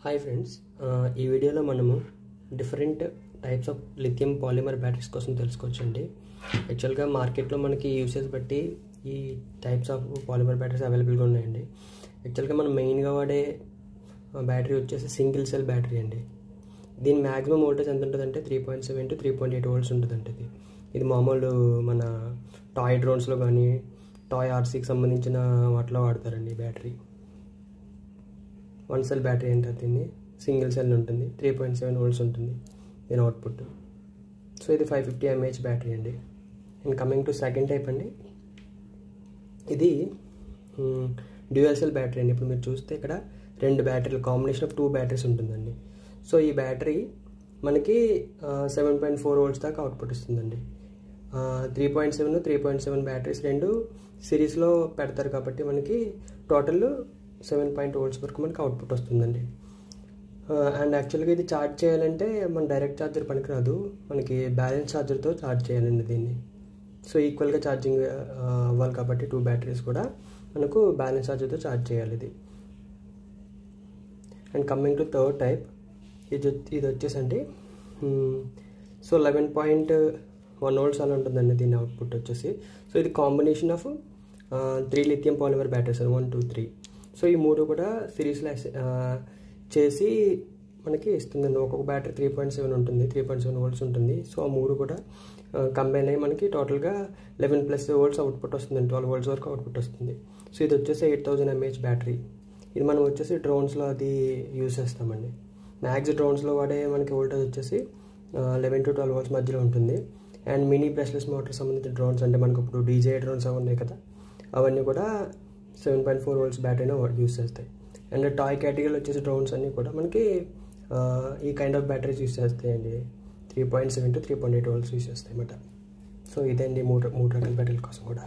Hi friends, ఈ వీడియోలో మనము different types of lithium polymer batteries కోసం తెలుసుకోవచ్చండి. యాక్చువల్గా మార్కెట్లో మనకి యూసేజ్ బట్టి ఈ టైప్స్ ఆఫ్ పాలిమర్ బ్యాటరీస్ అవైలబుల్గా ఉన్నాయండి. యాక్చువల్గా మనం మెయిన్గా వాడే బ్యాటరీ వచ్చేసి సింగిల్ సెల్ బ్యాటరీ అండి. దీని మ్యాక్సిమం వోల్టేజ్ ఎంత ఉంటుందంటే 3.7 to 3.8 volts ఉంటుందండి. ఇది మామూలు మన టాయ్ డ్రోన్స్లో కానీ టాయ్ ఆర్సీకి సంబంధించిన వాటిలో వాడతారండి ఈ బ్యాటరీ. 1 cell బ్యాటరీ అంటారు దీన్ని. సింగిల్ సెల్ ఉంటుంది, 3.7 volts ఉంటుంది దీని అవుట్పుట్. సో ఇది 550 mAh బ్యాటరీ అండి. And coming to second type అండి, ఇది డ్యూయల్ సెల్ బ్యాటరీ అండి. ఇప్పుడు మీరు చూస్తే ఇక్కడ 2 బ్యాటరీలు, కాంబినేషన్ ఆఫ్ 2 బ్యాటరీస్ ఉంటుందండి. సో ఈ బ్యాటరీ మనకి 7.4 volts దాకా అవుట్పుట్ ఇస్తుందండి. 3.7, 3.7 బ్యాటరీస్ రెండు సిరీస్లో పెడతారు కాబట్టి మనకి టోటల్ 7.2 volts వరకు మనకి అవుట్పుట్ వస్తుందండి. అండ్ యాక్చువల్గా ఇది ఛార్జ్ చేయాలంటే మన డైరెక్ట్ ఛార్జర్ పనికిరాదు, మనకి బ్యాలెన్స్ ఛార్జర్తో ఛార్జ్ చేయాలండి దీన్ని. సో ఈక్వల్గా ఛార్జింగ్ అవ్వాలి కాబట్టి 2 బ్యాటరీస్ కూడా మనకు బ్యాలెన్స్ ఛార్జర్తో ఛార్జ్ చేయాలి ఇది. And coming to third type, ఇది వచ్చేసండి సో 11.1 volts అలా ఉంటుందండి దీని అవుట్పుట్ వచ్చేసి. సో ఇది combination of 3 lithium polymer batteries 1, 2, 3. So ఈ 3 కూడా సిరీస్లో చేసి మనకి ఇస్తుందండి. ఒక్కొక్క బ్యాటరీ 3.7 ఉంటుంది, 3.7 volts ఉంటుంది. సో ఆ 3 కూడా కంబైన్ అయ్యి మనకి టోటల్గా 11+ volts అవుట్పుట్ వస్తుందండి, 12 volts వరకు అవుట్పుట్ వస్తుంది. సో ఇది వచ్చేసి 8000 mAh బ్యాటరీ. ఇది మనం వచ్చేసి డ్రోన్స్లో అది యూజ్ చేస్తామండి. మ్యాక్స్ డ్రోన్స్లో వాడే మనకి వోల్టేజ్ వచ్చేసి 11 to 12 volts మధ్యలో ఉంటుంది. అండ్ మినీ బ్రష్లెస్ మోటార్ సంబంధించిన డ్రోన్స్ అంటే మనకు ఇప్పుడు DJI డ్రోన్స్ అవి ఉన్నాయి కదా, అవన్నీ కూడా 7.4 volts బ్యాటరీనే యూజ్ చేస్తాయి. అండ్ టాయ్ కేటగిరీలో వచ్చేసి డ్రోన్స్ అన్నీ కూడా మనకి ఈ కైండ్ ఆఫ్ బ్యాటరీస్ యూజ్ చేస్తాయండి. 3.7 to 3.8 volts యూజ్ చేస్తాయి అన్నమాట. సో ఇదండి మూడు రకాల బ్యాటరీల కోసం కూడా.